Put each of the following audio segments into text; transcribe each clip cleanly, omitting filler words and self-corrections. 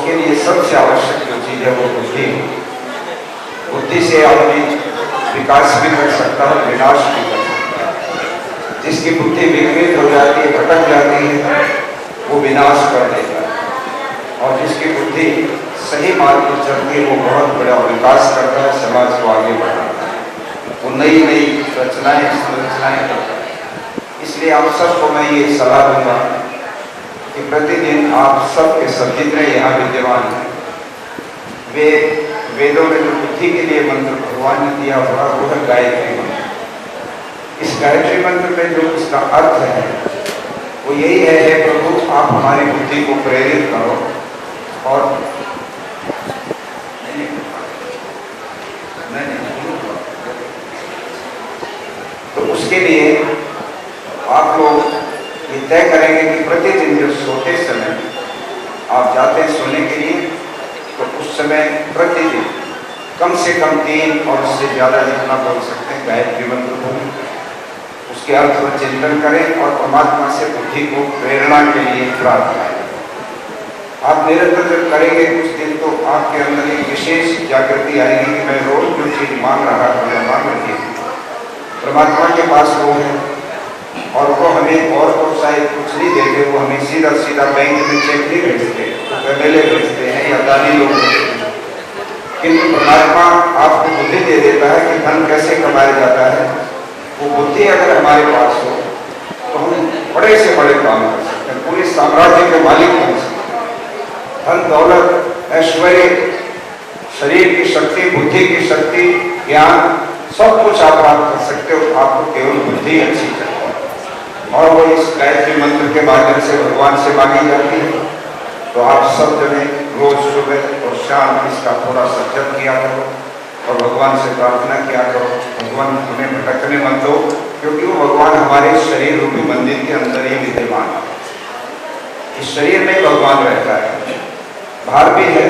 उसके लिए सबसे आवश्यक जो चीज है वो बुद्धि। बुद्धि से आदमी विकास भी कर सकता है, विनाश भी कर सकता है। जिसकी बुद्धि विकृत हो जाती है, भटक जाती है, वो विनाश कर देता है। और जिसकी बुद्धि सही मार्ग पर चलती है, वो बहुत बड़ा विकास करता है, समाज को आगे बढ़ाता है, वो नई नई रचनाएं संरचनाएं करता है। इसलिए आप सबको मैं ये सलाह दूंगा कि प्रतिदिन आप सब के सब जितने यहाँ विद्यमान हैं, वे वेदों में जो बुद्धि के लिए मंत्र भगवान ने दिया हुआ वो है गायत्री मंत्र। इस गायत्री मंत्र में जो इसका अर्थ है वो यही है, हे प्रभु आप हमारी बुद्धि को प्रेरित करो और तो उसके लिए आप लोग ये तय करेंगे कि प्रतिदिन जो सोते समय आप जाते हैं सोने के लिए, तो उस समय प्रतिदिन कम से कम 3 और उससे ज़्यादा जितना बोल सकते हैं गायत्री मंत्र बोलें, उसके अर्थ पर चिंतन करें और परमात्मा से बुद्धि को प्रेरणा के लिए प्रार्थना करें। आप निरंतर जब करेंगे कुछ दिन तो आपके अंदर एक विशेष जागृति आएगी कि मैं रोज जो चीज मांग रहा हूँ या मांग रही हूँ, परमात्मा के पास वो है और वो हमें और तो शायद कुछ नहीं देंगे, वो हमें सीधा सीधा बैंक में चेक नहीं भेजते, एमएलए भेजते हैं या दानी लोग भेजते हैं। किंतु परमात्मा आपको बुद्धि दे देता है कि धन कैसे कमाया जाता है। वो बुद्धि अगर हमारे पास हो तो हम बड़े से बड़े काम कर सकते हैं, पूरे साम्राज्य के मालिक बन सकते हैं। धन दौलत ऐश्वर्य, शरीर की शक्ति, बुद्धि की शक्ति, ज्ञान, सब कुछ आप प्राप्त कर सकते हो। आपको केवल बुद्धि अच्छी चाहिए और वो इस गायत्री मंत्र के माध्यम से भगवान से मांगी जाती है। तो आप सब जने रोज सुबह और शाम इसका थोड़ा सा जप किया करो और भगवान से प्रार्थना किया करो, भगवान हमें भटकने मत दो, क्योंकि वो भगवान हमारे शरीर रूपी मंदिर के अंदर ही विद्यमान है। इस शरीर में भगवान रहता है, बाहर भी है,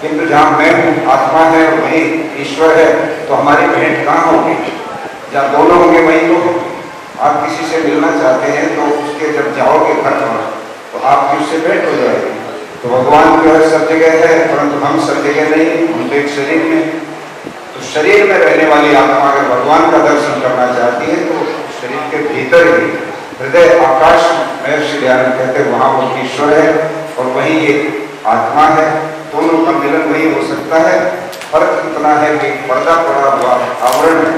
किंतु जहाँ मैं हूँ आत्मा है और वही ईश्वर है, तो हमारी भेंट कहाँ होगी? जहाँ दोनों होंगे वहीं तो होगी। आप किसी से मिलना चाहते हैं तो उसके जब जाओगे घर पर तो आपकी उससे भेंट हो जाएगी। तो भगवान जो है सब जगह है, परंतु हम सब जगह नहीं, हम तो एक शरीर में। तो शरीर में रहने वाली आत्मा अगर भगवान का दर्शन करना चाहती है तो शरीर के भीतर ही हृदय आकाश महर्षि दयानंद कहते हैं वहाँ वो ईश्वर है और वही एक आत्मा है। दोनों का मिलन वही हो सकता है। फर्क इतना है कि पर्दा पड़ा हुआ आवरण है,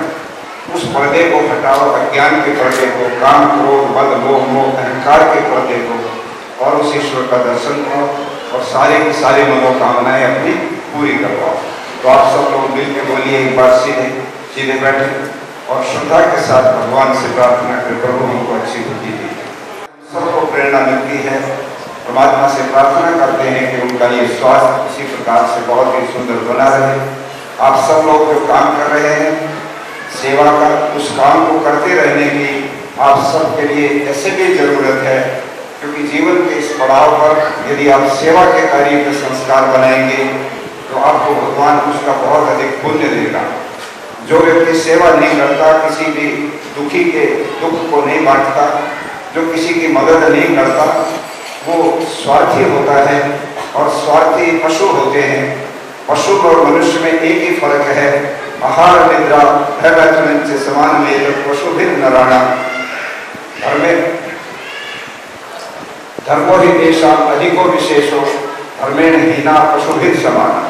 उस पर्दे को हटाओ, अज्ञान के पर्दे को, काम क्रोध मद लोभ मोह अहंकार के पर्दे को, और उस ईश्वर का दर्शन करो और सारे की सारी मनोकामनाएं अपनी पूरी करवाओ। तो आप सब लोग मिल के बोलिए एक बार सीधे बैठे और श्रद्धा के साथ भगवान से प्रार्थना कर, प्रभु हमको अच्छी बुद्धि दीजिए। सबको प्रेरणा मिलती है, परमात्मा से प्रार्थना करते हैं कि उनका ये स्वास्थ्य इसी प्रकार से बहुत ही सुंदर बना रहे। आप सब लोग जो काम कर रहे हैं सेवा का, उस काम को करते रहने की आप सबके लिए ऐसे भी जरूरत है, क्योंकि जीवन के इस पड़ाव पर यदि आप सेवा के कार्य के संस्कार बनाएंगे तो आपको भगवान उसका बहुत अधिक पुण्य देगा। जो व्यक्ति सेवा नहीं करता, किसी भी दुखी के दुख को नहीं बांटता, जो किसी की मदद नहीं करता, वो स्वार्थी होता है और स्वार्थी पशु होते हैं। पशु और मनुष्य में एक ही फर्क है, आहार निद्रा भय से समान में पशु भी नराणा धर्मो ही देशा अधिको विशेषो धर्मेण हीना पशु भी समान।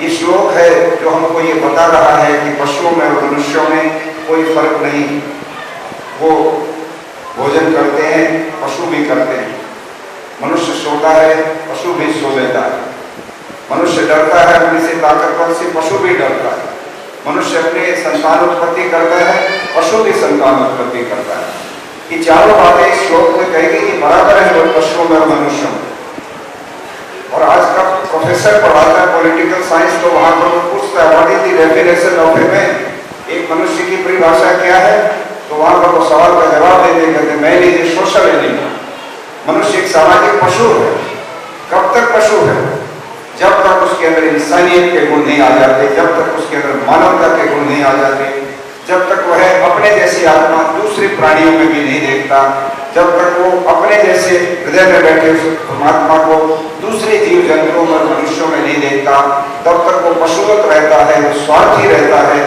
ये श्लोक है जो हमको ये बता रहा है कि पशुओं में और मनुष्यों में कोई फर्क नहीं। वो भोजन करते हैं, पशु भी करते हैं। मनुष्य सोता है, पशु भी सो लेता है। मनुष्य डरता है अपने से ताकतवर से, पशु भी डरता है। मनुष्य अपने संतान उत्पत्ति करता है, पशु भी संतान उत्पत्ति करता है। ये चारों बातें इस श्लोक में कहेगी कि बराबर है पशुओं में और मनुष्यों में। और आज का प्रोफेसर पढ़ाता है पॉलिटिकल साइंस, तो वहां पर पूछता है what is the definition of a man, एक मनुष्य की परिभाषा क्या है? तो वहां पर वो सवाल का जवाब देते कहते man is a social animal. मनुष्य एक सामाजिक पशु है। कब तक पशु है? जब तक उसके अंदर इंसानियत के गुण नहीं आ जाते, जब तक उसके अंदर मानवता के गुण नहीं आ जाते, जब तक वह अपने जैसी आत्मा दूसरे प्राणियों में भी नहीं देखता, जब तक वो अपने जैसे हृदय में बैठे उस परमात्मा को दूसरे जीव जंतुओं में मनुष्य पशुवत रहता है, वो स्वार्थी रहता है,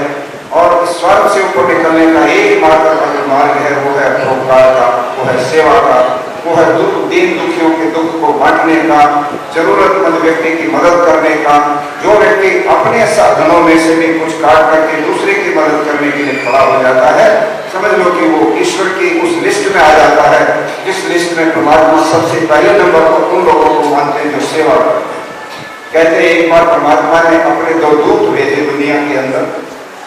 और इस स्वार्थ से ऊपर निकलने का एकमात्र जो मार्ग है वो है परोपकार का, वो है सेवा का, वो है दीन दुखियों के दुख को बांटने का, जरूरतमंद व्यक्ति की मदद करने का। जो व्यक्ति अपने साधनों में से भी कुछ काट करके दूसरे की मदद करने के लिए खड़ा हो जाता है, समझ लो कि वो ईश्वर की उस लिस्ट में आ जाता है, जिस लिस्ट में परमात्मा सबसे पहले नंबर पर उन लोगों को मानते हैं जो सेवा करते हैं। कहते हैं एक बार परमात्मा ने अपने 2 दूत भेजे दुनिया के अंदर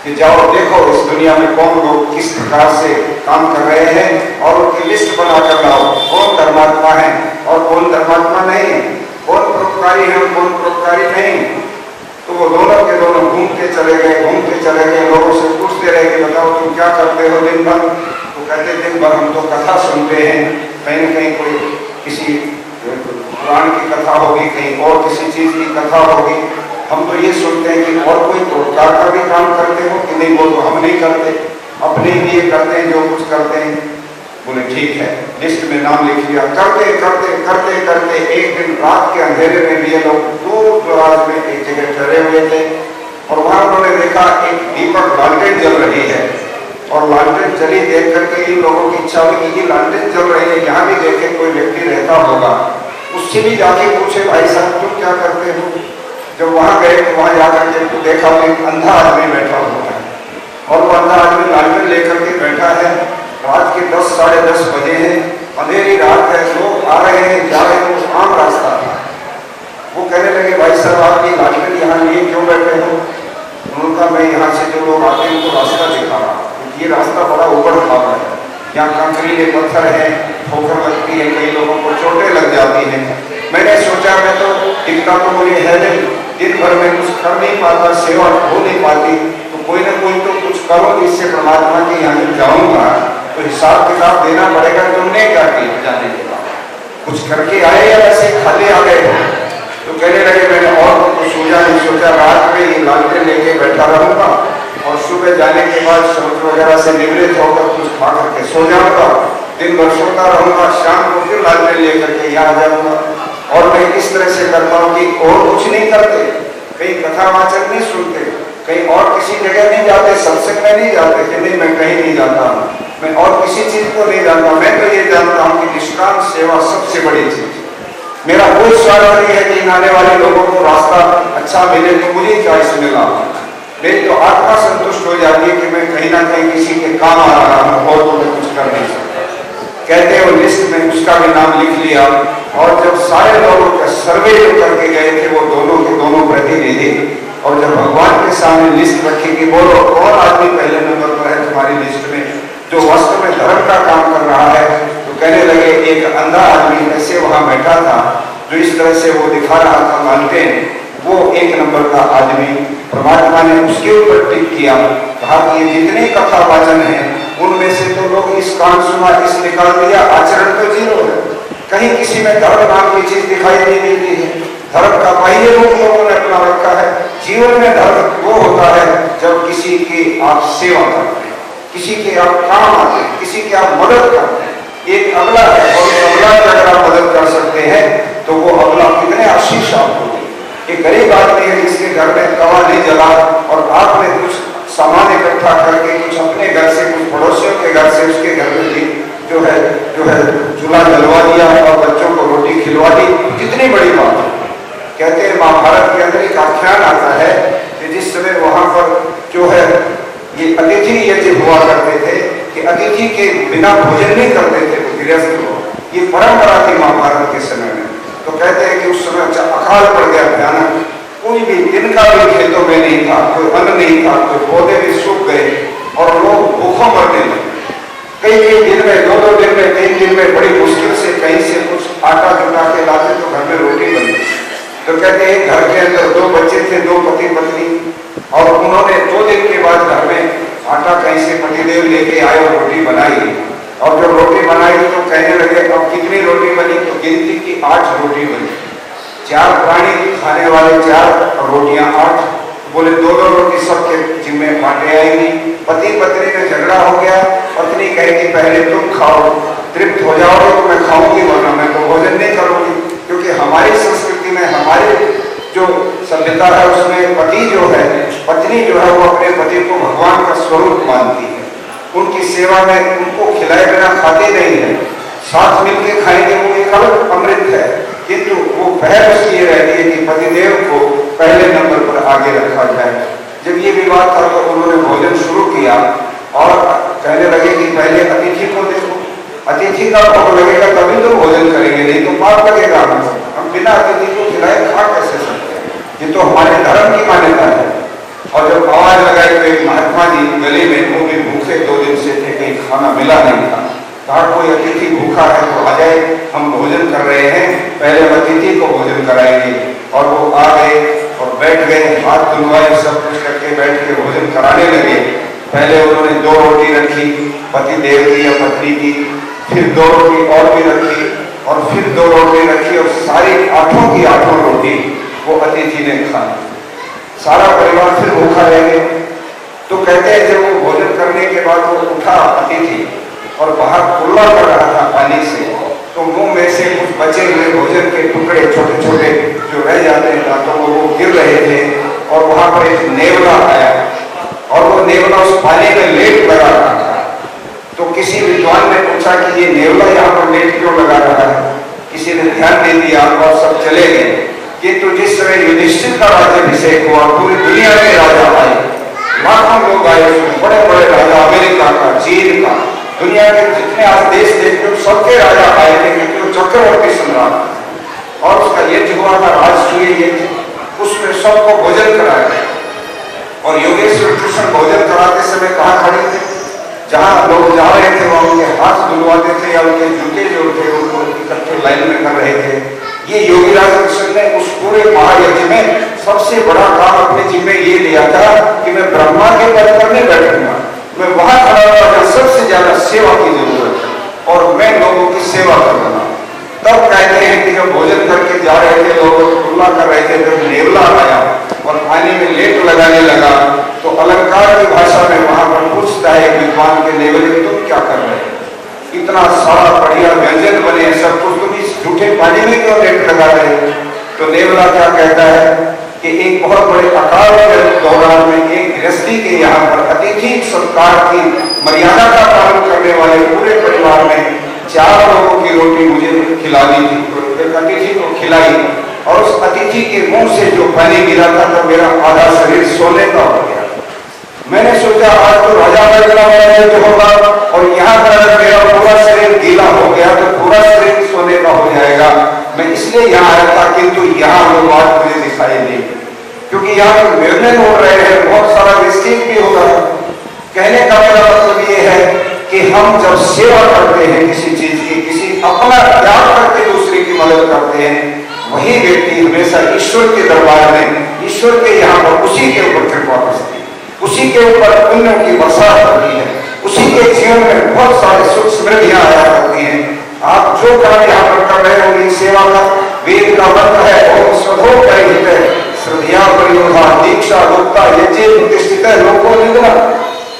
कि जाओ देखो इस दुनिया में कौन लोग किस प्रकार से काम कर रहे हैं और उनकी लिस्ट बनाकर लाओ, कौन धर्मात्मा है और कौन धर्मात्मा नहीं, कौन परोपकारी है और कौन परोपकारी नहीं। तो वो दोनों के दोनों घूमते चले गए, लोगों से पूछते रहे कि बताओ तुम क्या करते हो दिन भर। तो कहते दिन भर हम तो कथा सुनते हैं, कहीं न कहीं कोई किसी पुराण की कथा होगी, कहीं और किसी चीज की कथा होगी। हम तो ये सुनते हैं कि और कोई परोपकार का भी काम करते हो कि नहीं, वो तो हम नहीं करते, अपने लिए करते हैं जो कुछ करते हैं। बोले ठीक है, लिस्ट में नाम लिख लिया। करते करते करते करते एक दिन रात के अंधेरे में भी ये लोग दूर दराज में एक जगह ठहरे हुए थे और वहां उन्होंने देखा एक दीपक लालटेन जल रही है और लालटेन जली देख करके इन लोगों की इच्छा हुई कि ये लालटेन जल रही है, यहाँ भी देखे कोई व्यक्ति रहता होगा, उससे भी जाके पूछे भाई साहब तुम क्या करते हो। जब वहां गए तो वहां जाकर के तो देखा एक अंधा आदमी बैठा हुआ है और वो अंधा आदमी लालटेन लेकर के बैठा है। रात के 10 साढ़े 10 बजे हैं, अंधेरी रात है, लोग आ रहे हैं जा रहे हैं, आम रास्ता था। वो कहने लगे भाई साहब आप ये लालटेन यहाँ लिए क्यों बैठे हो। उनका मैं यहाँ से जो लोग आते हैं उनको रास्ता दिखा रहा हूँ, ये रास्ता बड़ा उबड़ खाबड़ है, यहाँ कंकरीले पत्थर है, ठोकर लगती है, कई लोगों को चोटें लग जाती हैं। मैंने सोचा मैं तो दिखता तो मुझे है नहीं, दिन भर में कुछ कर नहीं पाता, सेवा हो नहीं पाती, तो कोई ना कोई तो कुछ करो जिससे परमात्मा के यहाँ जाऊंगा तो हिसाब किताब देना पड़ेगा। तुमने क्या किया जाने के बाद, कुछ करके आए या वैसे खाली आ गए। तो कहने लगे मैंने और कुछ सोचा रात में ये लालटेन लेके बैठा रहूंगा और सुबह जाने के बाद समुद्र वगैरह से निवृत्त होकर कुछ खा करके सो जाऊंगा, दिन भर सोता रहूंगा, शाम को फिर लालटेन लेकर के यहाँ आ जाऊंगा। और मैं इस तरह से करता हूँ कि और कुछ नहीं करते, कहीं कथावाचक नहीं सुनते, कहीं और किसी जगह नहीं जाते, सत्संग में नहीं जाते कि नहीं मैं कहीं नहीं जाता हूँ, मैं और किसी चीज को नहीं जानता। मैं तो ये जानता हूँ कि निष्काम सेवा सबसे बड़ी चीज। मेरा कोई स्वार्थ नहीं है कि आने वाले लोगों को रास्ता अच्छा मिले तो मुझे क्या इसमें लाभ। मेरी तो आत्मा संतुष्ट हो जाती है कि मैं कहीं ना कहीं किसी के काम आ रहा हूँ और तो मैं कुछ कर नहीं सकता। कहते हैं वो लिस्ट में उसका भी नाम लिख लिया और जब सारे लोगों का सर्वे जो करके गए थे वो दोनों के दोनों प्रतिनिधि, और जब भगवान के सामने लिस्ट रखी कि बोलो कौन आदमी पहले नंबर पर है तुम्हारी लिस्ट में जो वास्तव में धर्म का काम कर रहा है। तो कहने लगे एक अंधा आदमी ऐसे वहां बैठा था जो इस तरह से वो दिखा रहा था लालटेन, वो 1 नंबर का आदमी। परमात्मा ने उसके ऊपर टिक किया, कहा कि ये जितने कथा वाचन है उनमें से तो लोग इस कान सुना इस निकाल दिया, आचरण तो जीरो है, कहीं किसी में धर्म नाम की चीज दिखाई नहीं देती है। धर्म का बाह्य रूप लोगों ने अपना रखा है। जीवन में धर्म वो होता है जब किसी की आप सेवा करते हैं, किसी के आप काम आते हैं, किसी की आप मदद करते हैं। एक अगला है और अगला की अगर आप मदद कर सकते हैं तो वो अगला कितने आशीष आपको दे। एक गरीब आदमी है जिसके घर में तवा नहीं जला और आपने कुछ सामान इकट्ठा करके कुछ अपने घर से कुछ पड़ोसियों के घर से उसके घर में भी जो है चूल्हा जलवा दिया और बच्चों को रोटी खिलवा दी, कितनी बड़ी बात है। कहते हैं महाभारत के अंदर एक आख्यान आता है कि जिस समय वहां पर जो है ये अतिथि यज्ञ हुआ करते थे कि अतिथि के बिना भोजन नहीं करते थे वो गृहस्थ लोग, ये परंपरा थी महाभारत के समय में। तो कहते हैं कि उस समय अकाल पड़ गया भयानक, कोई भी दिन का भी खेतों में नहीं था, कोई अन्न नहीं था, कोई पौधे भी सूख गए और लोग भूखों मरने लगे। कई दिन में 2-2 दिन में 3 दिन में बड़ी मुश्किल से कहीं से कुछ आटा जुटा के लाते तो घर में रोटी बनती। तो कहते हैं घर के अंदर 2 बच्चे थे, 2 पति पत्नी, और उन्होंने 2 दिन के बाद घर में आटा कहीं से पतिदेव लेके आए और रोटी बनाई। और जब रोटी बनाई तो कहने लगे अब कितनी रोटी बनी, तो गिनती की 8 रोटी बनी। 4 प्राणी खाने वाले 4 रोटियां 8, बोले 2-2 रोटी सबके जिम्मे बांटे आएंगी। पति पत्नी में झगड़ा हो गया, पत्नी कहेगी पहले तुम खाओ, तृप्त हो जाओगे तो मैं खाऊंगी वरना मैं तो भोजन नहीं करूंगी। क्योंकि हमारी संस्कृति में हमारे जो सभ्यता है उसमें पति जो है, पत्नी जो है वो अपने पति को भगवान का स्वरूप मानती है। उनकी सेवा में उनको खिलाए बिना खाते नहीं है, साथ मिलकर खाएंगे वो एक अलग अमृत है, किंतु वो पहल उसकी ये रहती है कि पतिदेव को पहले नंबर पर आगे रखा जाए। जब ये विवाद था तो उन्होंने भोजन शुरू किया और कहने लगे कि पहले अतिथि को देखो, अतिथि का भोग लगेगा तभी तो भोजन करेंगे, नहीं तो पाप लगेगा। हम बिना अतिथि को खिलाए खा कैसे सकते हैं? ये तो हमारे धर्म की मान्यता है। और जब आवाज लगाई तो एक महात्मा जी गले में, वो भी भूखे 2 दिन से थे, कहीं खाना मिला नहीं था। कहा कोई अतिथि भूखा है तो आ जाए, हम भोजन कर रहे हैं, पहले हम अतिथि को भोजन कराएंगे। और वो आ गए और बैठ गए, हाथ धुलवाए, सब कुछ करके बैठ के भोजन कराने लगे। पहले उन्होंने 2 रोटी रखी पति देव की या पत्नी की, फिर 2 रोटी और भी रखी और फिर 2 रोटी रखी और सारी 8 की 8 रोटी वो अतिथि ने खाई। सारा परिवार फिर भूखा रह गया। तो कहते हैं जब वो भोजन करने के बाद वो उठा अतिथि और बाहर कुल्ला कर रहा था पानी से, तो मुंह में से कुछ बचे हुए भोजन के टुकड़े छोटे छोटे जो रह जाते हैं दांतों में वो गिर रहे थे। और वहां पर एक नेवला आया और वो नेवला उस पानी में लेट लगा रहा था। तो किसी विद्वान ने पूछा कि ये नेवला यहाँ पर लेट क्यों लगा रहा है? किसी ने ध्यान दे दिया और सब चले गए। किंतु जिस समय युधिष्ठिर का राज्याभिषेक हुआ, पूरी दुनिया के राजा आए, लाखों लोग आए, उसमें बड़े बड़े राजा, अमेरिका का, चीन का, दुनिया के जितने आज देश देखते हो सबके राजा आए थे, क्योंकि वो चक्रवर्ती सम्राट। और उसका यज्ञ हुआ था, राजसूय यज्ञ, उसमें सबको भोजन कराया। और योगेश्वर कृष्ण भोजन कराते समय कहाँ खड़े थे? जहां लोग जा रहे थे वहां उनके हाथ धुलवाते थे या उनके जूते जो थे उनको इकट्ठे लाइन में कर रहे थे। ये योगी राज कृष्ण ने उस पूरे महायज्ञ में सबसे बड़ा काम अपने जिम्मे ये लिया था कि मैं ब्रह्मा के पद पर नहीं बैठूंगा, मैं वहां खड़ा हुआ जहां सबसे ज्यादा सेवा की जरूरत है और मैं लोगों की सेवा करूंगा। तब कहते हैं कि जब भोजन करके जा रहे थे, लोग खुला कर रहे थे, जब नेवला आया और पानी में लेट लगाने लगा, तो अलंकार की भाषा में वहां पर पूछता है विद्वान के नेवले, तुम क्या कर रहे हो? इतना सारा बढ़िया व्यंजन बने सब कुछ, तुम इस झूठे पानी में क्यों लेट लगा रहे हो? तो नेवला क्या कहता है कि एक बहुत बड़े अकाल के दौरान में एक गृहस्थी के यहाँ पर अतिथि सत्कार की मर्यादा का पालन करने वाले पूरे परिवार में 4 लोगों की रोटी मुझे खिलानी थी, एक अतिथि को खिलाई और उस अतिथि के मुंह से जो पानी गिरा था तो मेरा आधा शरीर सोने का हो गया। मैंने सोचा आज तो राजा जो होगा और यहाँ पर अगर मेरा पूरा शरीर गीला हो गया तो पूरा शरीर सोने का हो जाएगा, मैं इसलिए यहाँ आया था। किंतु यहाँ वो बात मुझे दिखाई नहीं, क्योंकि यहाँ पर व्यंजन हो रहे हैं, बहुत सारा मिस्टेक भी होगा। कहने का मेरा मतलब ये है कि हम जब सेवा करते हैं किसी चीज की, किसी अपना त्याग करके दूसरे की मदद करते हैं, वही व्यक्ति हमेशा ईश्वर के दरबार में, ईश्वर के यहाँ पर उसी के ऊपर कृपा करती है, उसी के ऊपर पुण्यों की वर्षा होती है, उसी के जीवन में बहुत सारे सुख समृद्धियां आया करती हैं। आप जो काम यहाँ पर कर रहे हो ये सेवा का वेद का मंत्र है, ओम स्वधो परिहित श्रद्धा परियोधा दीक्षा गुप्ता यज्ञ प्रतिष्ठित लोको निधना,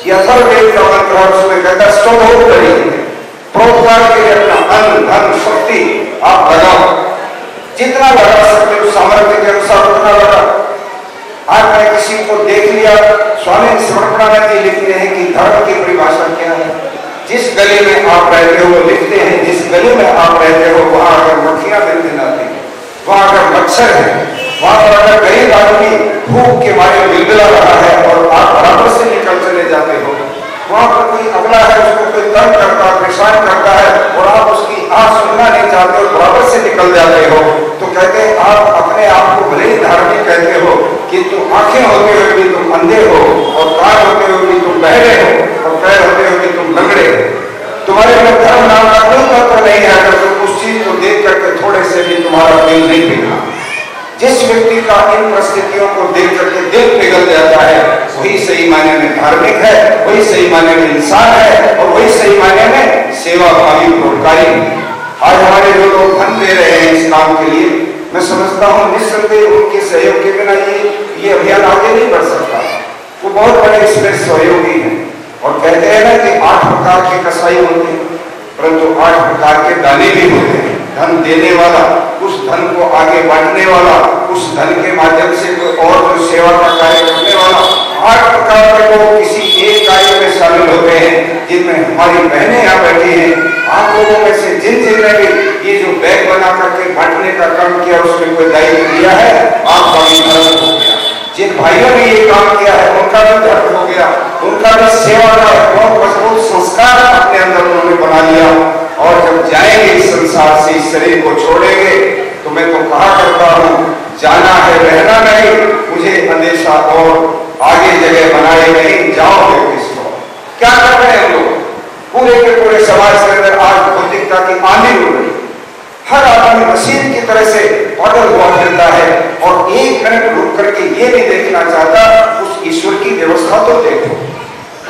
यह वेद का मंत्र है। उसमें कहता है स्वधो परिहित, प्रोत्साहन के लिए अपना अन्न धन शक्ति आप लगाओ, जितना लगा सकते हो सामर्थ्य के अनुसार उतना लगा। आज मैं किसी को देख लिया, स्वामी श्रवण जी लिखते हैं कि धर्म की परिभाषा क्या है? जिस गली में आप रहते हो, लिखते हैं जिस गली में आप रहते हो वहां अगर मक्खियां बिनती आती है, वहां अगर मच्छर है, वहां पर अगर गरीब आदमी भूख के मारे बिलबिला रहा है और आप बराबर से निकल चले जाते हो, वहां पर कोई अगला है उसको कोई तंग करता परेशान करता है और आप उसकी आंख सुनना नहीं चाहते हो, बराबर से निकल जाते हो, तो कहते हैं आप अपने आप को भले ही धार्मिक कहते हो किंतु आंखें होते हुए भी तुम अंधे हो और कान होते हुए भी तुम बहरे हो और पैर होते हुए भी तुम लंगड़े हो। तुम्हारे अंदर धर्म नाम का कोई तत्व नहीं है अगर तुम उस चीज को देख करके थोड़े से भी तुम्हारा दिल नहीं पिघला। जिस व्यक्ति का इन परिस्थितियों को देख करके दिल पिघल जाता है वही सही मायने में धार्मिक है, वही सही मायने में इंसान है और वही सही मायने में सेवा भावी परोपकारी है। आज हमारे जो लोग धन दे रहे हैं इस काम के लिए, मैं समझता हूँ निस्संदेह उनके सहयोग के बिना ये अभियान आगे नहीं बढ़ सकता। वो बहुत बड़े इसमें सहयोगी हैं और कहते हैं ना कि 8 प्रकार के कसाई होते हैं, परंतु 8 प्रकार के दानी भी होते हैं। धन देने वाला उस धन को आगे बांटने वाला, उस धन के माध्यम से कोई और जो सेवा का कार्य करने वाला, 8 प्रकार के लोग किसी एक कार्य में शामिल होते हैं, जिनमें हमारी बहनें यहाँ बैठी हैं। आप लोगों में से जिन ने भी ये जो बैग बना करके बांटने का काम किया, उसमें कोई दायित्व लिया है, आपका भी धर्म हो गया। जिन भाइयों ने ये काम किया है, उनका भी धर्म हो गया, उनका भी सेवा का बहुत मजबूत संस्कार अपने अंदर उन्होंने बना लिया। और जब जाएंगे इस संसार से, इस शरीर को छोड़ेंगे, तो मैं तो कहा करता हूँ, जाना है रहना नहीं, मुझे अंदेशा और आगे जगह बनाए नहीं, जाओगे किसको। क्या कर रहे हैं हम लोग? पूरे के पूरे समाज के अंदर आज भौतिकता की आंधी उड़ रही, हर आदमी मशीन की तरह से पागल हुआ फिरता है और 1 मिनट रुक करके ये नहीं देखना चाहता, उस ईश्वर की व्यवस्था तो देखो।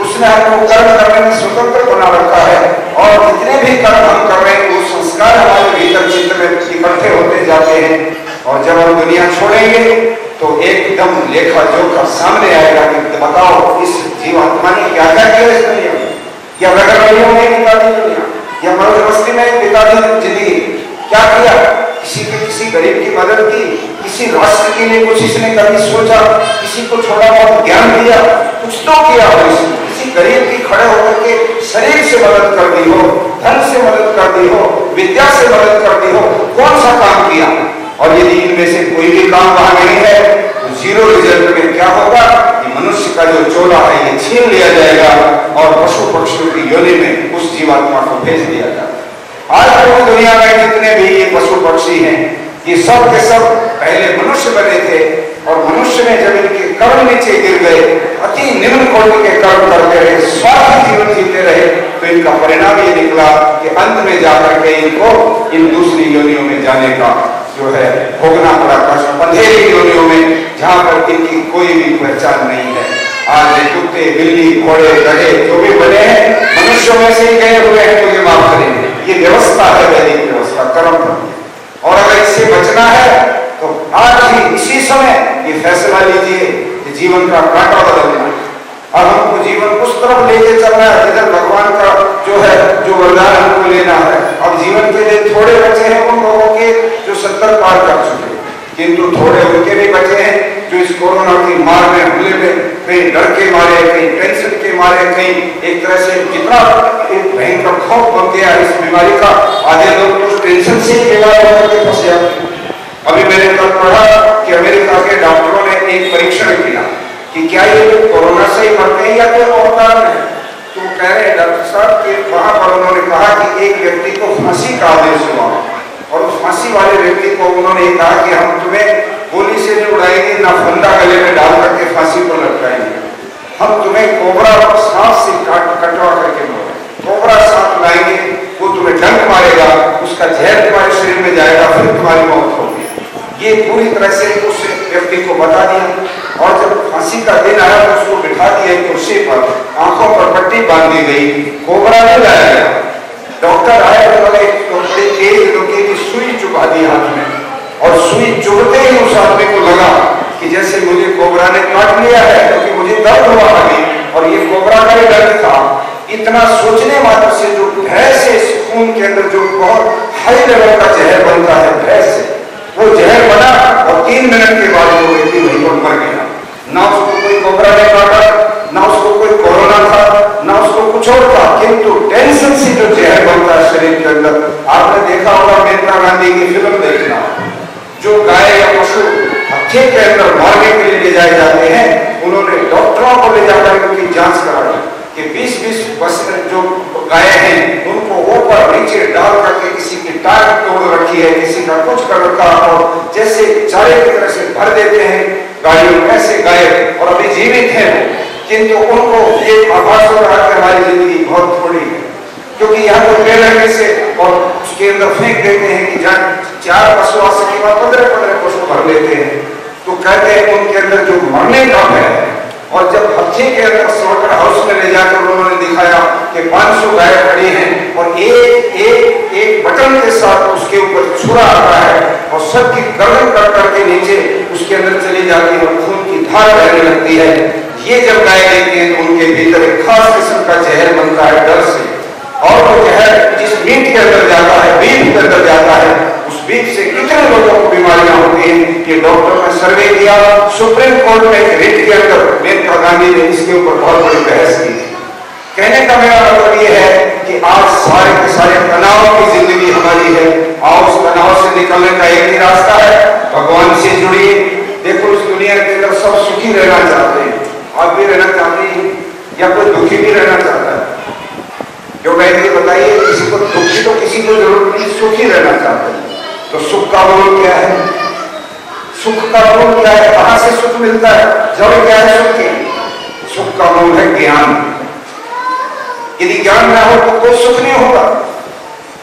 उसने हमको कर्म करने में स्वतंत्र बना रखा है, और जितने भी कर्म हम कर रहे हैं, वो संस्कार हमारे भीतर चित्त में इकट्ठे होते जाते हैं। और जब हम दुनिया छोड़ेंगे तो एकदम लेखा जोखा सामने आएगा कि बताओ इस जीवात्मा ने क्या क्या किया इस दुनिया में, या रगड़ियों में बिता दी दुनिया, या मौज मस्ती में बिता दी जिंदगी। क्या किया? किसी गरीब की मदद की, किसी राष्ट्र के लिए कुछ इसने कभी सोचा, किसी को थोड़ा बहुत ज्ञान दिया, कुछ तो किया हो। किसी गरीब की खड़े होकर के शरीर से मदद कर दी हो, धन से मदद कर दी हो, विद्या से मदद कर दी हो, कौन सा काम किया? और यदि इनमें से कोई भी काम वहां नहीं है, तो 0 रिजल्ट में क्या होगा कि मनुष्य का जो चोला है ये छीन लिया जाएगा और पशु पक्षियों की योनि में उस जीवात्मा को भेज दिया जाएगा। आज पूरी दुनिया में जितने भी ये पशु पक्षी हैं, ये सब के सब पहले मनुष्य बने थे, और मनुष्य ने जब इनके कर्म नीचे गिर गए, अति निम्न कोटि के कर्म करते रहे, स्वार्थी जीवन जीते रहे, तो इनका परिणाम ये निकला कि अंत में जाकर के इनको इन दूसरी योनियों में जाने का जो है भोगना पड़ा कष्ट, अंधेरी योनियों में, जहां पर इनकी कोई भी पहचान नहीं है। आज कुत्ते, बिल्ली, घोड़े, गधे जो भी बने हैं, मनुष्यों में से ही गए हुए हैं, मुझे माफ करेंगे। ये व्यवस्था है, वैदिक व्यवस्था, कर्म। और अगर इससे बचना है तो आज ही इसी समय ये फैसला लीजिए कि जीवन का कांटा बदलना है। अब हमको जीवन उस तरफ लेके चलना है जिधर भगवान का जो है, जो वरदान हमको लेना है। अब जीवन के लिए थोड़े बचे हैं उन लोगों के जो 70 पार कर चुके, किंतु थोड़े उनके भी बचे हैं जो इस कोरोना की मार में, हमले में, कहीं डर के मारे, कहीं टेंशन के मारे, कहीं एक तरह से जितना एक भयंकर खौफ बन गया इस बीमारी का, आधे लोग तो टेंशन से ही बीमार होकर के फंस जाते। अभी मैंने कल पढ़ा कि अमेरिका के डॉक्टरों ने एक परीक्षण किया कि क्या ये कोरोना से ही मरते हैं या कोई और कारण है। तो कह रहे हैं डॉक्टर साहब कि वहां पर उन्होंने कहा कि एक व्यक्ति को फांसी का आदेश हुआ, और उस फांसी वाले व्यक्ति को उन्होंने कहा कि हम तुम्हें गोली से नहीं उड़ाएंगे, ना फंदा गले में डाल करके फांसी पर लटकाएंगे, हम तुम्हें कोबरा सांप से कटवा करके कोबरा सांप लाएंगे, वो तुम्हें डंक मारेगा, उसका जहर तुम्हारे शरीर में जाएगा, फिर तुम्हारी मौत होगी। ये पूरी तरह से उस व्यक्ति को बता दिया। और जब फांसी का दिन आया तो उसको बिठा दिया कुर्सी पर, आंखों पर पट्टी बांध दी गई, कोबरा नहीं लाया गया। डॉक्टर आए तो बोले बड़ी तेज लोहे की सुई चुभा दी हाथ में, और सुई चुभते ही उस आदमी को लगा कि जैसे मुझे कोबरा ने काट लिया है, क्योंकि मुझे दर्द हुआ अभी, और ये कोबरा का ही दर्द था। इतना सोचने मात्र से जो भय से खून के अंदर जो बहुत हाई लेवल का जहर बनता है, भय से वो जहर बना, और 3 मिनट के बाद वो व्यक्ति वहीं पर मर गया। ना उसको कोई कोबरा ने काटा, ना उसको कोई कोरोना था, ना उसको कुछ और था, किंतु टेंशन से जो जहर बनता है शरीर के अंदर। आपने देखा होगा मेहता गांधी की फिल्म देखना, जो गाय या पशु हत्या के अंदर मारने के लिए ले जाए जाते हैं, उन्होंने डॉक्टरों को ले जाकर उनकी जांच कराई कि 20-20 जो गाय हैं उनको ऊपर नीचे डाल करके किसी की टांग तोड़ रखी है, किसी का कुछ कर रखा, और जैसे चारे की तरह से भर देते हैं गाड़ियों में, ऐसे गाय और अभी जीवित हैं, किंतु उनको ये आभास हो रहा है कि हमारी जिंदगी बहुत थोड़ी है, क्योंकि यहाँ को ले लेने से और उसके अंदर फेंक देते हैं कि जहाँ 4 पशु आ सके 15 पशु भर लेते हैं। तो कहते हैं उनके अंदर जो मरने का है। और जब हत्या के अंदर स्लॉटर हाउस में ले जाकर उन्होंने दिखाया कि 500 गाय खड़ी हैं, और एक बटन के साथ उसके ऊपर छुरा आता है, और सबकी गर्दन कट करके नीचे उसके अंदर चली जाती है, और खून की धार बहने लगती है। ये जब गाय देखते हैं तो उनके भीतर एक खास किस्म का जहर बनता है डर से, और वो जहर जिस मीट के अंदर जाता है, बीफ के अंदर जाता है, उस बीच से कितने लोगों को बीमारियां होती हैं कि डॉक्टर ने सर्वे किया, सुप्रीम कोर्ट में एक रिट के अंदर मेनका गांधी ने इसके ऊपर बहुत बड़ी बहस की। कहने का मेरा मतलब यह है कि आज सारे के सारे तनाव की जिंदगी हमारी है, और उस तनाव से निकलने का एक ही रास्ता है, भगवान से जुड़िए। देखो इस दुनिया के अंदर सब सुखी रहना चाहते हैं, आप भी रहना चाहते हैं या कोई दुखी भी रहना चाहता है? जो कहेंगे बताइए, किसी को दुखी तो किसी को जरूरत नहीं, सुखी रहना चाहते हैं। तो सुख का मूल क्या है? सुख का मूल क्या है? कहां से सुख मिलता है? जड़ क्या है सुख की? सुख का मूल है ज्ञान। यदि ज्ञान ना हो तो कोई सुख नहीं होगा।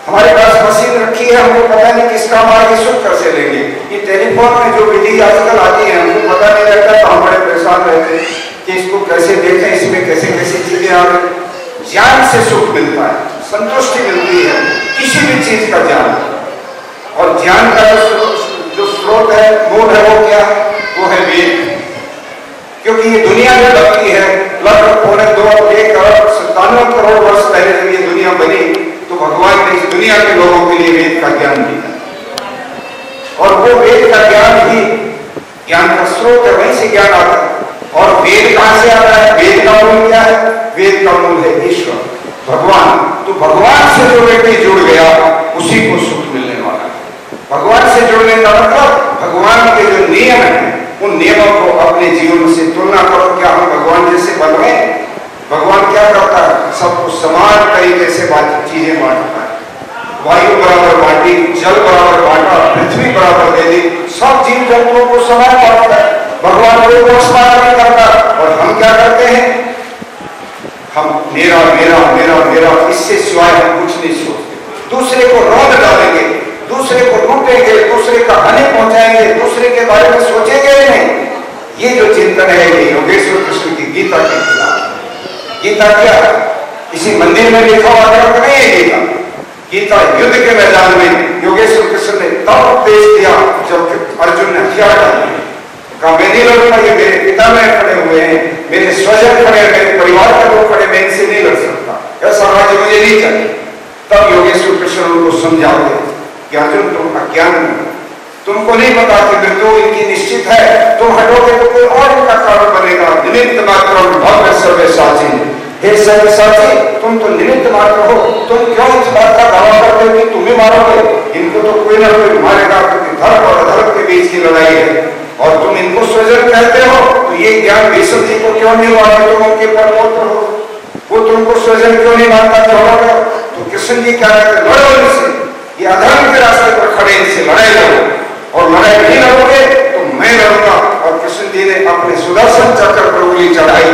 हमारे पास मशीन रखी है, हमको पता नहीं किस काम आगे सुख कैसे लेंगे। ये टेलीफोन में जो विधि आजकल आती है हमको पता नहीं रहता, तो हम बड़े परेशान रहते हैं कि इसको कैसे देखें, इसमें कैसे कैसे चीजें आ रही। ज्ञान से सुख मिलता है, संतुष्टि मिलती है, किसी भी चीज का ज्ञान। और ज्ञान का जो स्रोत है, मूल है, वो क्या? वो है वेद। क्योंकि ये दुनिया में बनती है लगभग 1.2 करोड़ वर्ष पहले जब ये दुनिया बनी, तो भगवान ने इस दुनिया के लोगों के लिए वेद का ज्ञान दिया। और वो वेद का ज्ञान ही ज्ञान का स्रोत है, वहीं से ज्ञान आता है। और वेद कहां से आता है? वेद का मूल क्या है? वेद का मूल है ईश्वर, भगवान। तो भगवान से जो व्यक्ति जुड़ गया उसी को सुख मिलने वाला है। भगवान से जुड़ने का मतलब भगवान के जो नियम है उन नियमों को अपने जीवन से तुलना करो। क्या हम भगवान जैसे बन गए? भगवान क्या करता है? सबको समान तरीके से चीजें बांटता है। वायु बराबर बांटी, जल बराबर बांटा, पृथ्वी बराबर दे दी, सब जीव जंतुओं को समान बांटता है। भगवान कोई पक्षपात नहीं करता। और हम क्या करते हैं? हम मेरा मेरा मेरा मेरा, इससे सिवाय हम कुछ नहीं सोचते। दूसरे को रौंद डालेंगे, दूसरे को लूटेंगे, दूसरे का हानि पहुंचाएंगे, दूसरे के बारे में सोचेंगे नहीं। ये जो चिंतन है ये योगेश्वर कृष्ण की गीता के खिलाफ। गीता क्या? किसी मंदिर में लिखा हुआ ग्रंथ नहीं है गीता। गीता युद्ध के मैदान में योगेश्वर कृष्ण ने तब उपदेश दिया जब अर्जुन ने हथियार डाले। कहा मैं नहीं लड़ूंगा, ये मेरे पिता में खड़े हुए हैं, मेरे स्वजन खड़े, मेरे परिवार के लोग खड़े, मैं इनसे नहीं लड़ सकता, ऐसा राज्य मुझे नहीं चाहिए। तब योगेश्वर कृष्ण उनको समझाते कि अर्जुन तुम अज्ञान, तुमको नहीं पता कि मृत्यु इनकी निश्चित है, तुम हटोगे तो कोई और इनका कारण बनेगा। निमित्त मात्र भव्य सर्वसाची, हे सर्वसाची तुम तो निमित्त मात्र हो, तुम क्यों इस बात का दावा करते हो कि तुम्हें मारोगे? इनको तो कोई ना कोई मारेगा, क्योंकि धर्म और अधर्म के बीच की लड़ाई है। और तुम इनको स्वजन कहते हो, तो ये ज्ञान भीष्म जी को क्यों नहीं हुआ? तुम उनके परमोत्तर हो, वो तुमको स्वजन क्यों नहीं मानता? क्यों? तो कृष्ण जी क्या कहते? लड़ो इनसे, ये अधर्म के रास्ते पर खड़े, इनसे लड़ाई लड़ो। और लड़ाई नहीं लड़ोगे तो मैं लड़ूंगा। और कृष्ण जी ने अपने सुदर्शन चक्र पर उंगली चढ़ाई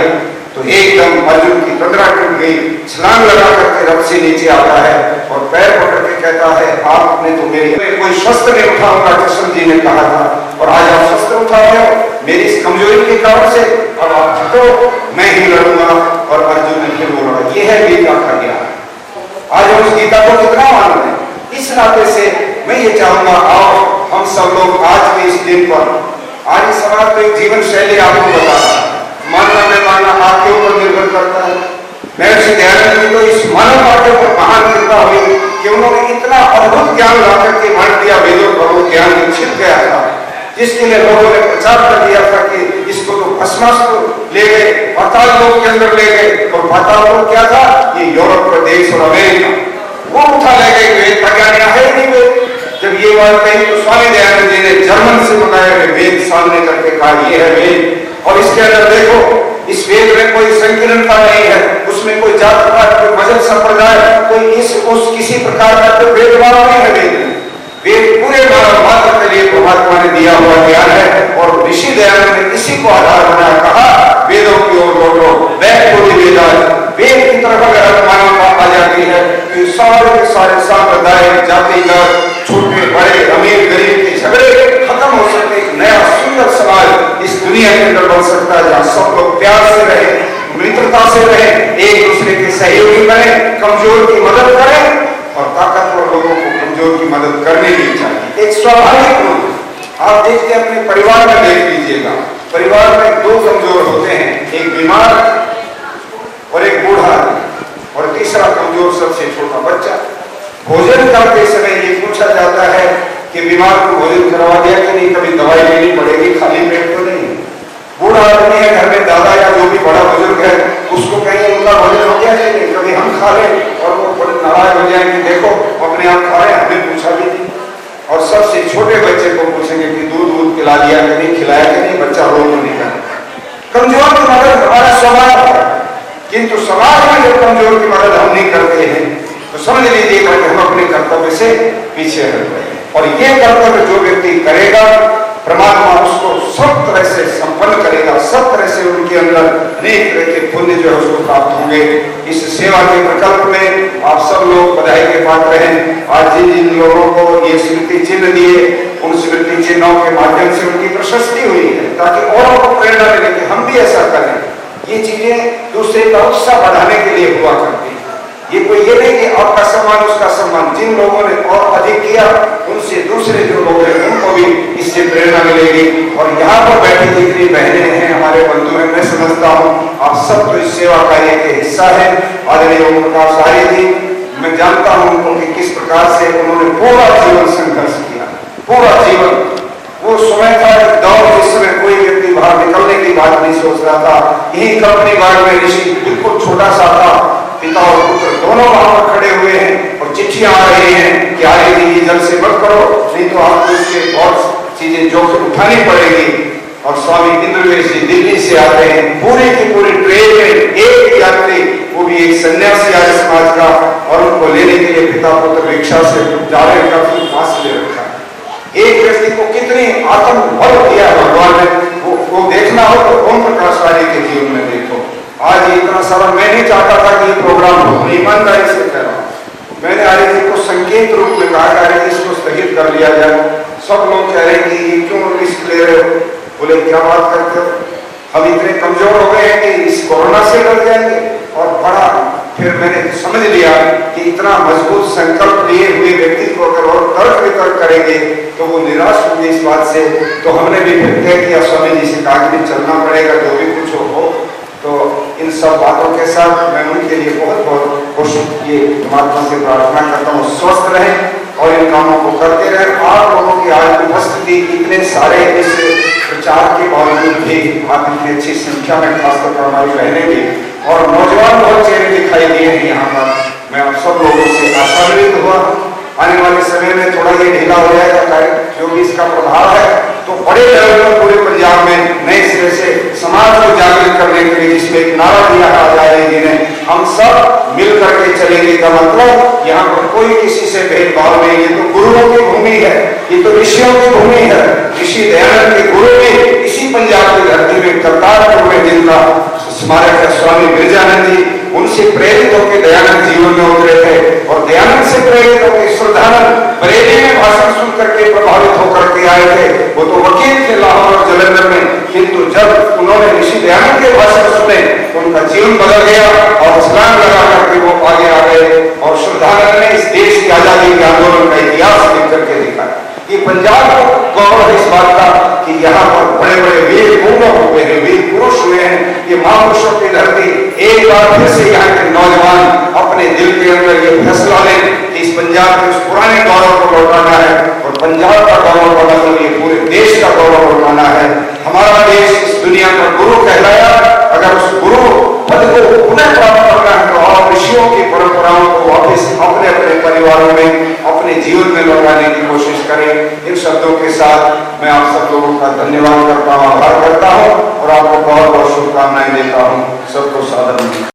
तो एकदम अर्जुन की तंद्रा टूट गई। छलांग लगा करके रथ से नीचे आता है और पैर पकड़ के कहता है आपने तो मेरी कोई शस्त्र नहीं उठाऊंगा, कृष्ण जी ने कहा था, और आज आप शस्त्र उठा रहे हो मेरी इस कमजोरी के कारण से। अब आप हटो, मैं ही लड़ूंगा। और अर्जुन ने फिर बोला, ये है गीता का ज्ञान। आज हम उस गीता को कितना मानते हैं? इस नाते से मैं ये चाहूंगा आओ हम सब लोग आज के इस दिन पर, आज इस समाज में जीवन शैली आपको बताना, मानना मैं मानना आपके ऊपर निर्भर करता है। महर्षि दयानंद जी तो इस मानव पाठ्य पर महान कृपा हुई कि उन्होंने इतना अद्भुत ज्ञान ला करके बांट दिया, वेदों का वो ज्ञान छिप गया था, जिसके लिए लोगों ने प्रचार कर दिया था कि इसको तो भस्मास्त्र ले गए, पाताल लोक के अंदर ले गए। और पाताल लोक क्या था? ये यूरोप का देश और अमेरिका, वो उठा ले गए। वेद का ज्ञान है नहीं वेद। जब ये बात कही तो स्वामी दयानंद जी ने जर्मन से बताया वेद सामने करके कहा ये है वेद। और इसके अंदर देखो, इस वेद में कोई संकीर्णता नहीं है, उसमें कोई जात पात, कोई मजहब संप्रदाय, कोई किसी प्रकार का कोई भेदभाव नहीं है। वेद पूरे मानव मात्र के लिए परमात्मा ने दिया हुआ ज्ञान है। और ऋषि दयानंद ने इसी को आधार बनाया, कहा वेदों की ओर लौटो, वेद की तरफ अगर मानवता आ जाती है कि सारे के सारे सांप्रदाय, जातिगत, छोटे बड़े, अमीर गरीब के झगड़े खत्म हो सकते, एक नया सुंदर समाज इस दुनिया के अंदर बन सकता है, जहाँ सब लोग प्यार से रहे, मित्रता से रहे, एक दूसरे के सहयोगी बने, कमजोर की मदद करें और ताकतवर लोगों को कमजोर की मदद करनी भी चाहिए। एक स्वाभाविक रूप आप देखते हैं, अपने परिवार में देख लीजिएगा, परिवार में दो कमजोर होते हैं, एक बीमार और एक बूढ़ा, और तीसरा कमजोर सबसे छोटा बच्चा। भोजन करते समय ये पूछा जाता है कि बीमार को भोजन करवा दिया कि नहीं, कभी दवाई लेनी पड़ेगी, खाली पेट तो नहीं। बूढ़ा आदमी है घर में, दादा या जो भी बड़ा बुजुर्ग है, उसको कहेंगे उनका भोजन हो गया कि नहीं, कभी हम खा रहे और वो बड़े नाराज हो जाएंगे, देखो अपने आप खा रहे, हमें पूछा भी नहीं। और सबसे छोटे बच्चे को पूछेंगे कि दूध पिला दिया कि नहीं, खिलाया कि नहीं, बच्चा रो तो नहीं कर। कमजोर की मदद हमारा स्वभाव है, किंतु समाज में जब कमजोर की मदद हम नहीं करते हैं तो समझ लीजिएगा कि हम अपने कर्तव्य से पीछे हट गए। और ये कर्तव्य जो व्यक्ति करेगा, परमात्मा उसको सब तरह से संपन्न करेगा, सब तरह से उनके अंदर अनेक तरह के पुण्य जो है उसको प्राप्त होंगे। इस सेवा के प्रकल्प में आप सब लोग बधाई के पात्र हैं। आज जिन जिन लोगों को ये स्मृति चिन्ह दिए, उन स्मृति चिन्हों के माध्यम से उनकी प्रशस्ति हुई है, ताकि औरों को प्रेरणा मिले कि हम भी ऐसा करें। ये चीजें दूसरे का उत्साह बढ़ाने के लिए हुआ करती है। ये कोई ये नहीं कि आपका सम्मान उसका सम्मान, जिन लोगों ने और अधिक किया उनसे दूसरे जो लोग हैं उनको भी इससे प्रेरणा मिलेगी। और यहाँ पर बैठी जितनी बहनें हैं, हमारे बंधु हैं, मैं समझता हूँ आप सब तो इस सेवा कार्य के हिस्सा है। आदरणीय ओम प्रकाश आर्य जी, मैं जानता हूँ उनको कि किस प्रकार से उन्होंने पूरा जीवन संघर्ष किया, पूरा जीवन। वो समय था दौर जिस समय कोई व्यक्ति बाहर निकलने की बात नहीं सोच रहा था। यही कंपनी बाग में ऋषि बिल्कुल छोटा सा था, पिता और पुत्र दोनों वहां पर खड़े हुए हैं और चिट्ठियां आ रही हैं कि आगे जी जल्द से मत करो, नहीं तो आपको इसके बहुत चीजें जोखिम उठानी पड़ेगी। और स्वामी इंद्रवेश जी दिल्ली से आते हैं, पूरी की पूरी ट्रेन में एक यात्री, वो भी एक सन्यासी आर्य समाज का, और उनको लेने के लिए पिता पुत्र रिक्शा से जा रहे, काफी फासले रखा। एक व्यक्ति को कितनी आत्मबल दिया भगवान ने, वो देखना हो तो ओम प्रकाश आर्य के जीवन में देखो। आज इतना सारा मैं नहीं चाहता था कि ये प्रोग्राम हो, ईमानदारी से कह रहा हूं। मैंने आर्य जी को संकेत रूप में कहा आर्य जी इसको स्थगित कर लिया जाए। सब लोग कह रहे हैं कि क्यों रिस्क ले रहे हो? बोले क्या बात करते हो, हम इतने कमजोर हो गए हैं कि इस कोरोना से डर जाएंगे। और बड़ा फिर मैंने समझ लिया कि इतना मजबूत संकल्प लिए हुए व्यक्ति को अगर और तर्क वितर्क करेंगे तो वो निराश होंगे इस बात से। तो हमने भी फिर तय किया, स्वामी जी से कहा कि चलना पड़ेगा, जो भी कुछ हो। तो इन सब बातों के साथ मैं उनके लिए बहुत बहुत खुश ये परमात्मा से प्रार्थना करता हूँ स्वस्थ रहें और इन कामों को करते रहें। आप लोगों की आज उपस्थिति इतने सारे इस प्रचार के बावजूद भी आप इतनी अच्छी संख्या में, खासतौर पर हमारी बहनें भी और नौजवान बहुत चेहरे दिखाई दिए हैं यहाँ पर। मैं आप सब लोगों से आशान्वित हुआ। आने वाले समय में थोड़ा ये ढीला हो जाएगा जो भी इसका प्रभाव है, तो बड़े लेवल पर पूरे पंजाब में नए सिरे से समाज को जागृत करने के लिए जिसमें एक नारा दिया जाएगी ने, हम सब मिल करके चलेंगे का मतलब यहाँ पर कोई किसी से भेदभाव नहीं। ये तो गुरुओं की भूमि है, ये तो ऋषियों की भूमि है। ऋषि दयानंद के गुरु भी इसी पंजाब की धरती में करतारपुर में जिनका स्मारक है, स्वामी बिरजानंद जी, उनसे प्रेरित होकर दयानंद जीवन में उतरे थे और दयानंद से प्रेरित होकर श्रद्धानंद बरेली में भाषण सुन करके प्रभावित होकर के आए थे। वो तो वकील थे लाहौर और जलंधर में, किंतु जब उन्होंने ऋषि दयानंद के भाषण सुने तो उनका जीवन बदल गया और छलांग लगा करके वो आगे आ गए। और श्रद्धानंद ने इस देश की आजादी के आंदोलन का इतिहास लिख करके दिखाया। ये पंजाब को गौरव है इस बात का कि यहाँ पर बड़े बड़े वीर पूर्ण हुए हैं, वीर पुरुष हुए हैं। ये महापुरुषों की धरती। एक बार फिर से यहाँ के नौजवान अपने दिल के अंदर ये फैसला लें कि इस पंजाब के उस पुराने गौरव को लौटाना है और पंजाब का गौरव का मतलब ये पूरे देश का गौरव लौटाना है। हमारा देश इस दुनिया का गुरु कहलाया, अगर उस गुरु पद को पुनः प्राप्त करना है तो और ऋषियों की परंपराओं को वापस अपने अपने परिवारों में, अपने जीवन में लौटाने की कोशिश करें। इन शब्दों के साथ मैं आप सब लोगों का धन्यवाद करता हूँ, आभार करता हूँ और आपको बहुत बहुत शुभकामनाएं देता हूँ। सबको सादर